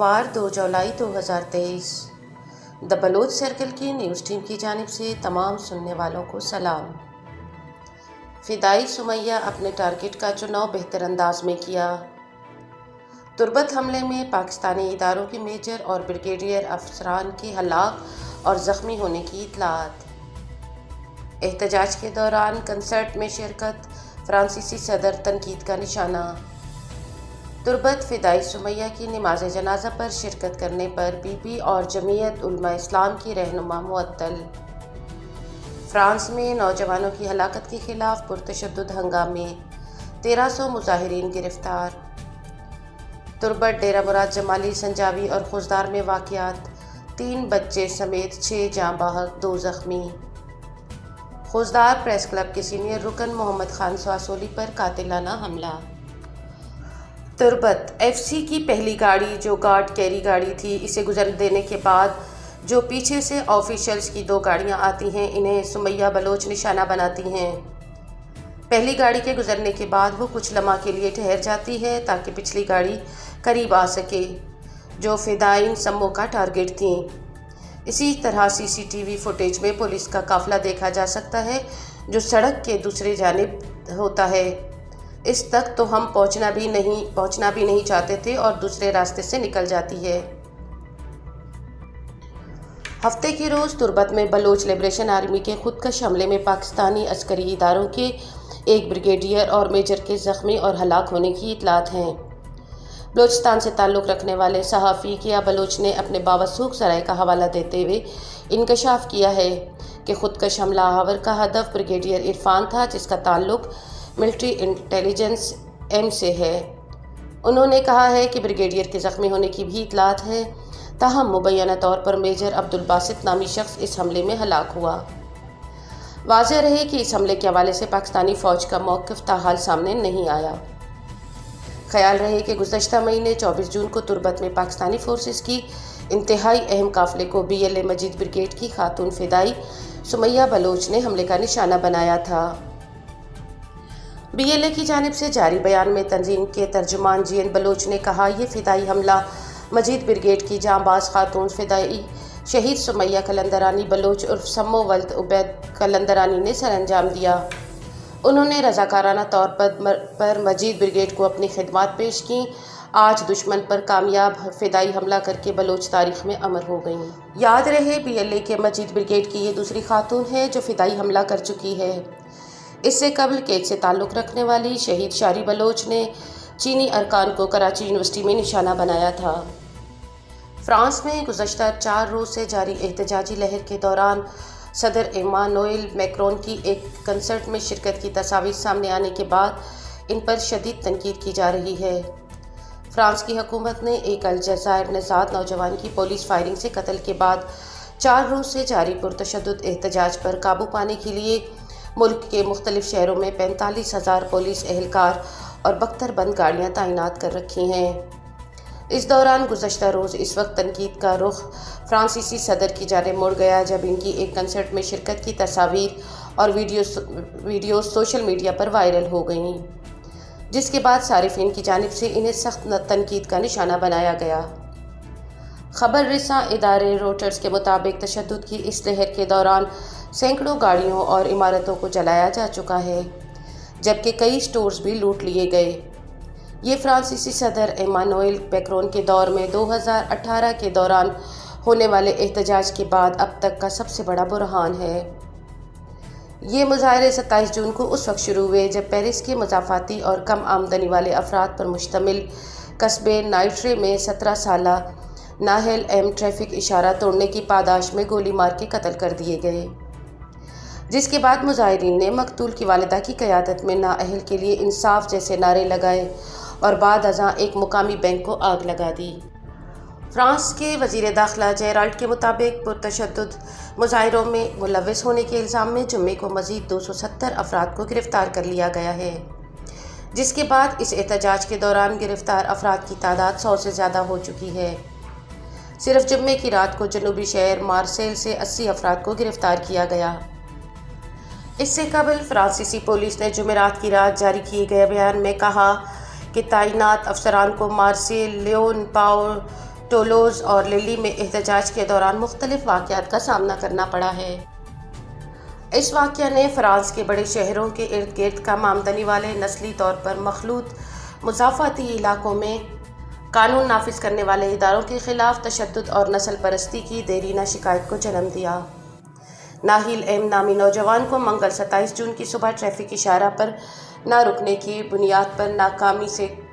اتوار 2 جولائی 2023 دا بلوچ سرکل کی news team کی جانب سے تمام سننے والوں کو سلام۔ فدائی سمیہ اپنے ٹارگٹ کا چناؤ بہتر انداز میں کیا۔ تربت حملے میں پاکستانی اداروں کے میجر اور بریگیڈیئر افسران کے ہلاک اور زخمی ہونے کی اطلاعات۔ احتجاج کے دوران کنسرٹ میں شرکت، فرانسیسی صدر تنقید کا نشانہ۔ تربت فدائی سمیہ کی نماز جنازہ پر شرکت کرنے پر بی بی اور جمعیت علماء اسلام کی رہنما معطل۔ فرانس میں نوجوانوں کی ہلاکت کے خلاف پرتشدد ہنگامے، 1300 مظاہرین گرفتار۔ تربت ڈیرہ مراد جمالی، سنجاوی اور خوزدار میں واقعات، 3 بچے سمیت 6 جاں بحق، 2 زخمی۔ خوزدار پریس کلب کے سینئر رکن محمد خان سواسولی پر قاتلانہ حملہ۔ تربت ایف سی کی پہلی گاڑی جو گارڈ کیری گاڑی تھی، اسے گزر دینے کے بعد جو پیچھے سے آفیشلز کی 2 گاڑیاں آتی ہیں، انہیں سمیہ بلوچ نشانہ بناتی ہیں۔ پہلی گاڑی کے گزرنے کے بعد وہ کچھ لمحہ کے لیے ٹھہر جاتی ہے تاکہ پچھلی گاڑی قریب آ سکے، جو فدائین سمو کا ٹارگٹ تھیں۔ اسی طرح سی سی ٹی وی فوٹیج میں پولیس کا قافلہ دیکھا جا سکتا ہے جو سڑک کے دوسری جانب ہوتا ہے۔ اس تک تو ہم پہنچنا بھی نہیں چاہتے تھے اور دوسرے راستے سے نکل جاتی ہے۔ ہفتے کے روز تربت میں بلوچ لبریشن آرمی کے خودکش حملے میں پاکستانی عسکری اداروں کے ایک بریگیڈیئر اور میجر کے زخمی اور ہلاک ہونے کی اطلاعات ہیں۔ بلوچستان سے تعلق رکھنے والے صحافی کیا بلوچ نے اپنے باوثوق ذرائع کا حوالہ دیتے ہوئے انکشاف کیا ہے کہ خودکش حملہ آور کا ہدف بریگیڈیئر عرفان تھا، جس کا تعلق ملٹری انٹیلیجنس ایم سے ہے۔ انہوں نے کہا ہے کہ بریگیڈیئر کے زخمی ہونے کی بھی اطلاعات ہے، تاہم مبینہ طور پر میجر عبدالباسط نامی شخص اس حملے میں ہلاک ہوا۔ واضح رہے کہ اس حملے کے حوالے سے پاکستانی فوج کا موقف تاحال سامنے نہیں آیا۔ خیال رہے کہ گزشتہ مہینے 24 جون کو تربت میں پاکستانی فورسز کی انتہائی اہم قافلے کو B L A Majeed brigade کی خاتون فدائی سمیہ بلوچ نے حملے کا نشانہ بنایا تھا۔ بی ایل اے کی جانب سے جاری بیان میں تنظیم کے ترجمان جی این بلوچ نے کہا، یہ فدائی حملہ مجید بریگیڈ کی جاں باز خاتون فدائی شہید سمیہ قلندرانی بلوچ عرف سمو ولد عبید قلندرانی نے سر انجام دیا۔ انہوں نے رضاکارانہ طور پر مجید بریگیڈ کو اپنی خدمات پیش کیں۔ آج دشمن پر کامیاب فدائی حملہ کر کے بلوچ تاریخ میں امر ہو گئیں۔ یاد رہے بی ایل اے کے مجید بریگیڈ کی یہ دوسری خاتون ہے جو فدائی حملہ کر چکی ہے۔ اس سے قبل کیچ سے تعلق رکھنے والی شہید شاری بلوچ نے چینی ارکان کو کراچی یونیورسٹی میں نشانہ بنایا تھا۔ فرانس میں گزشتہ 4 روز سے جاری احتجاجی لہر کے دوران صدر ایمانوئل میکرون کی ایک کنسرٹ میں شرکت کی تصاویر سامنے آنے کے بعد ان پر شدید تنقید کی جا رہی ہے۔ فرانس کی حکومت نے ایک الجزائر نژاد نوجوان کی پولیس فائرنگ سے قتل کے بعد 4 روز سے جاری پرتشدد احتجاج پر قابو پانے کے لیے ملک کے مختلف شہروں میں 45,000 پولیس اہلکار اور 72 بند گاڑیاں تعینات کر رکھی ہیں۔ اس دوران گزشتہ روز اس وقت تنقید کا رخ فرانسیسی صدر کی جانب مڑ گیا جب ان کی ایک کنسرٹ میں شرکت کی تصاویر اور ویڈیوز سوشل میڈیا پر وائرل ہو گئیں، جس کے بعد صارفین کی جانب سے انہیں سخت تنقید کا نشانہ بنایا گیا۔ خبر رساں ادارے روٹرز کے مطابق تشدد کی اس لہر کے دوران سینکڑوں گاڑیوں اور عمارتوں کو جلایا جا چکا ہے، جبکہ کئی سٹورز بھی لوٹ لیے گئے۔ یہ فرانسیسی صدر ایمانوئل میکرون کے دور میں 2018 کے دوران ہونے والے احتجاج کے بعد اب تک کا سب سے بڑا بحران ہے۔ یہ مظاہرے 27 جون کو اس وقت شروع ہوئے جب پیرس کے مضافاتی اور کم آمدنی والے افراد پر مشتمل قصبے نائٹرے میں 17 سالہ ناہل ایم ٹریفک اشارہ توڑنے کی پاداش میں گولی مار کے قتل کر دیے گئے، جس کے بعد مظاہرین نے مقتول کی والدہ کی قیادت میں نااہل کے لیے انصاف جیسے نعرے لگائے اور بعد ازاں ایک مقامی بینک کو آگ لگا دی۔ فرانس کے وزیر داخلہ جیرالڈ کے مطابق پرتشدد مظاہروں میں ملوث ہونے کے الزام میں جمعے کو مزید 270 افراد کو گرفتار کر لیا گیا ہے، جس کے بعد اس احتجاج کے دوران گرفتار افراد کی تعداد 100 سے زیادہ ہو چکی ہے۔ صرف جمعے کی رات کو جنوبی شہر مارسیل سے 80 افراد کو گرفتار کیا گیا۔ اس سے قبل فرانسیسی پولیس نے جمعرات کی رات جاری کیے گئے بیان میں کہا کہ تعینات افسران کو مارسیل، لیون، پاؤ، ٹولوز اور للی میں احتجاج کے دوران مختلف واقعات کا سامنا کرنا پڑا ہے۔ اس واقعہ نے فرانس کے بڑے شہروں کے ارد گرد کم آمدنی والے نسلی طور پر مخلوط مضافاتی علاقوں میں قانون نافذ کرنے والے اداروں کے خلاف تشدد اور نسل پرستی کی دیرینہ شکایت کو جنم دیا۔ ناہیل ایم نامی نوجوان کو منگل 27 جون کی صبح ٹریفک اشارہ پر نہ رکنے کی بنیاد پر ناکامی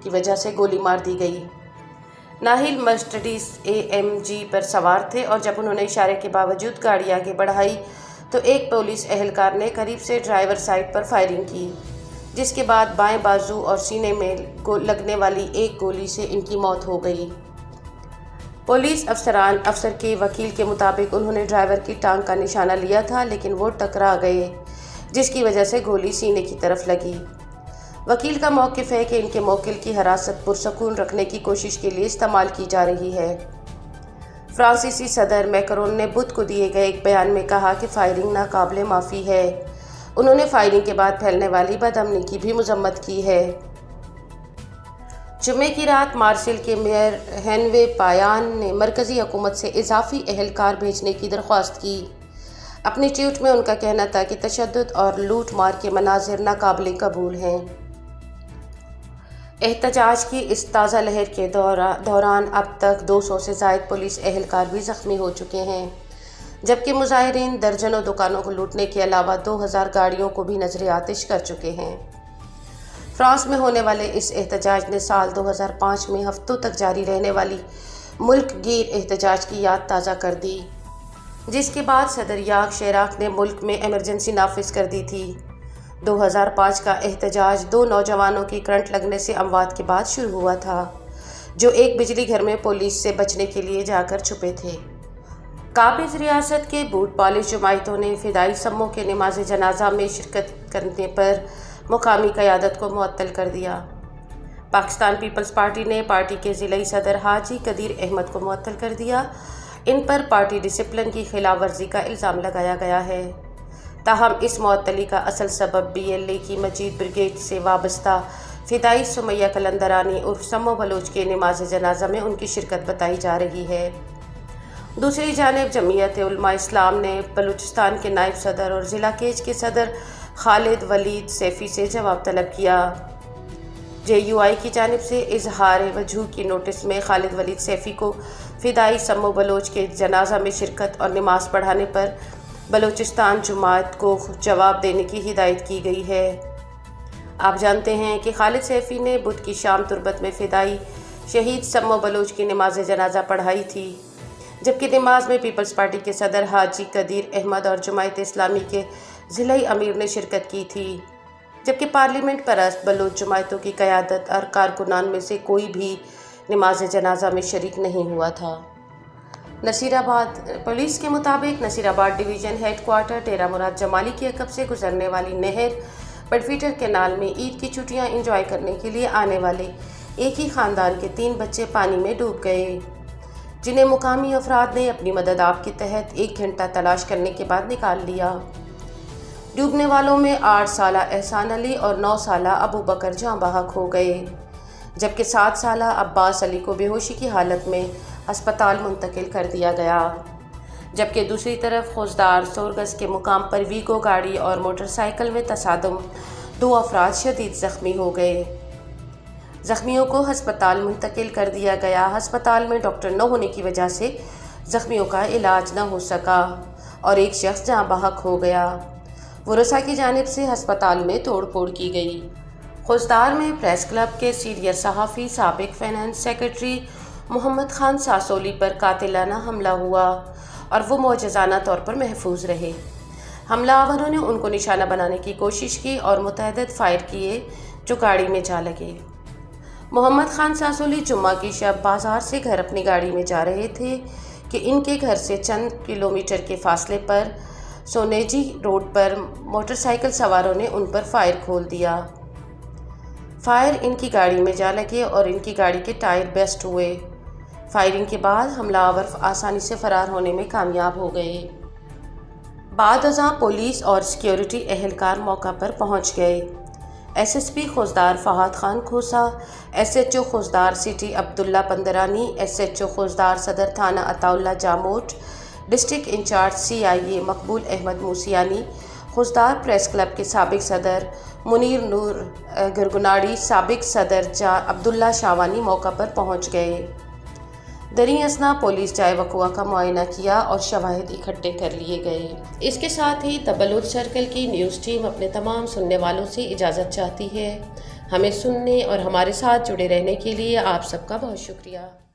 کی وجہ سے گولی مار دی گئی۔ ناہیل مرسڈیز AMG پر سوار تھے اور جب انہوں نے اشارے کے باوجود گاڑی آگے بڑھائی تو ایک پولیس اہلکار نے قریب سے ڈرائیور سائڈ پر فائرنگ کی، جس کے بعد بائیں بازو اور سینے میں لگنے والی ایک گولی سے ان کی موت ہو گئی۔ پولیس افسر کے وکیل کے مطابق انہوں نے ڈرائیور کی ٹانگ کا نشانہ لیا تھا لیکن وہ ٹکرا گئے، جس کی وجہ سے گولی سینے کی طرف لگی۔ وکیل کا موقف ہے کہ ان کے موکل کی حراست پرسکون رکھنے کی کوشش کے لیے استعمال کی جا رہی ہے۔ فرانسیسی صدر میکرون نے بدھ کو دیے گئے ایک بیان میں کہا کہ فائرنگ ناقابل معافی ہے۔ انہوں نے فائرنگ کے بعد پھیلنے والی بدامنی کی بھی مذمت کی ہے۔ جمعے کی رات مارسیل کے میئر ہینوے پایان نے مرکزی حکومت سے اضافی اہلکار بھیجنے کی درخواست کی۔ اپنی ٹویٹ میں ان کا کہنا تھا کہ تشدد اور لوٹ مار کے مناظر ناقابل قبول ہیں۔ احتجاج کی اس تازہ لہر کے دوران اب تک 200 سے زائد پولیس اہلکار بھی زخمی ہو چکے ہیں، جبکہ مظاہرین درجنوں دکانوں کو لوٹنے کے علاوہ 2000 گاڑیوں کو بھی نذر آتش کر چکے ہیں۔ فرانس میں ہونے والے اس احتجاج نے سال 2005 میں ہفتوں تک جاری رہنے والی ملک گیر احتجاج کی یاد تازہ کر دی، جس کے بعد صدر یاک شیراک نے ملک میں ایمرجنسی نافذ کر دی تھی۔ 2005 کا احتجاج 2 نوجوانوں کی کرنٹ لگنے سے اموات کے بعد شروع ہوا تھا، جو ایک بجلی گھر میں پولیس سے بچنے کے لیے جا کر چھپے تھے۔ قابض ریاست کے بوٹ پالش جماعتوں نے فدائی سموں کے نماز جنازہ میں شرکت کرنے پر مقامی قیادت کو معطل کر دیا۔ پاکستان پیپلز پارٹی نے پارٹی کے ضلعی صدر حاجی قدیر احمد کو معطل کر دیا۔ ان پر پارٹی ڈسپلن کی خلاف ورزی کا الزام لگایا گیا ہے۔ تاہم اس معطلی کا اصل سبب BLA کی مجید بریگیڈ سے وابستہ فدائی سمیہ قلندرانی عرف سمو بلوچ کے نماز جنازہ میں ان کی شرکت بتائی جا رہی ہے۔ دوسری جانب جمعیت علماء اسلام نے بلوچستان کے نائب صدر اور ضلع کیج کے صدر خالد ولید سیفی سے جواب طلب کیا۔ JUI کی جانب سے اظہار وجوہ کی نوٹس میں خالد ولید سیفی کو فدائی سمو بلوچ کے جنازہ میں شرکت اور نماز پڑھانے پر بلوچستان جماعت کو جواب دینے کی ہدایت کی گئی ہے۔ آپ جانتے ہیں کہ خالد سیفی نے بدھ کی شام تربت میں فدائی شہید سمو بلوچ کی نماز جنازہ پڑھائی تھی، جبکہ نماز میں پیپلز پارٹی کے صدر حاجی قدیر احمد اور جماعت اسلامی کے ضلعی امیر نے شرکت کی تھی، جبکہ پارلیمنٹ پرست بلوچ جماعتوں کی قیادت اور کارکنان میں سے کوئی بھی نماز جنازہ میں شریک نہیں ہوا تھا۔ نصیر آباد پولیس کے مطابق نصیر آباد ڈویژن ہیڈ کوارٹر ڈیرہ مراد جمالی کے عقب سے گزرنے والی نہر بڈفیٹر کینال میں عید کی چھٹیاں انجوائے کرنے کے لیے آنے والے ایک ہی خاندان کے 3 بچے پانی میں ڈوب گئے، جنہیں مقامی افراد نے اپنی مدد آپ کے تحت 1 گھنٹہ تلاش کرنے کے بعد نکال لیا۔ ڈوبنے والوں میں 8 سالہ احسان علی اور 9 سالہ ابو بکر جاں بحق ہو گئے، جبکہ 7 سالہ عباس علی کو بے ہوشی کی حالت میں ہسپتال منتقل کر دیا گیا، جبکہ دوسری طرف خوزدار سورگس کے مقام پر ویگو گاڑی اور موٹر سائیکل میں تصادم 2 افراد شدید زخمی ہو گئے۔ زخمیوں کو ہسپتال منتقل کر دیا گیا۔ ہسپتال میں ڈاکٹر نہ ہونے کی وجہ سے زخمیوں کا علاج نہ ہو سکا اور ایک شخص جاں بحق ہو گیا۔ ورثاء کی جانب سے ہسپتال میں توڑ پھوڑ کی گئی۔ خوزدار میں پریس کلب کے سینئر صحافی سابق فائنانس سیکرٹری محمد خان ساسولی پر قاتلانہ حملہ ہوا اور وہ معجزانہ طور پر محفوظ رہے۔ حملہ آوروں نے ان کو نشانہ بنانے کی کوشش کی اور متعدد فائر کیے جو گاڑی میں جا لگے۔ محمد خان ساسولی جمعہ کی شب بازار سے گھر اپنی گاڑی میں جا رہے تھے کہ ان کے گھر سے چند کلومیٹر کے فاصلے پر سونیجی روڈ پر موٹر سائیکل سواروں نے ان پر فائر کھول دیا۔ فائر ان کی گاڑی میں جا لگے اور ان کی گاڑی کے ٹائر بیسٹ ہوئے۔ فائرنگ کے بعد حملہ آور آسانی سے فرار ہونے میں کامیاب ہو گئے۔ بعد ازاں پولیس اور سیکیورٹی اہلکار موقع پر پہنچ گئے۔ SSP Khuzdar Fahad Khan Khosa, SHO Khuzdar city Abdullah Pandrani, SHO Khuzdar Saddar تھانہ Ata Ullah Jamot, district in charge CIA Maqbool Ahmed Musiani, Khuzdar press club کے سابق صدر منیر نور گرگناڑی، سابق صدر عبداللہ شاوانی موقع پر پہنچ گئے۔ دریں اثنا پولیس جائے وقوع کا معائنہ کیا اور شواہد اکٹھے کر لیے گئے۔ اس کے ساتھ ہی دی بلوچ سرکل کی نیوز ٹیم اپنے تمام سننے والوں سے اجازت چاہتی ہے۔ ہمیں سننے اور ہمارے ساتھ جڑے رہنے کے لیے آپ سب کا بہت شکریہ۔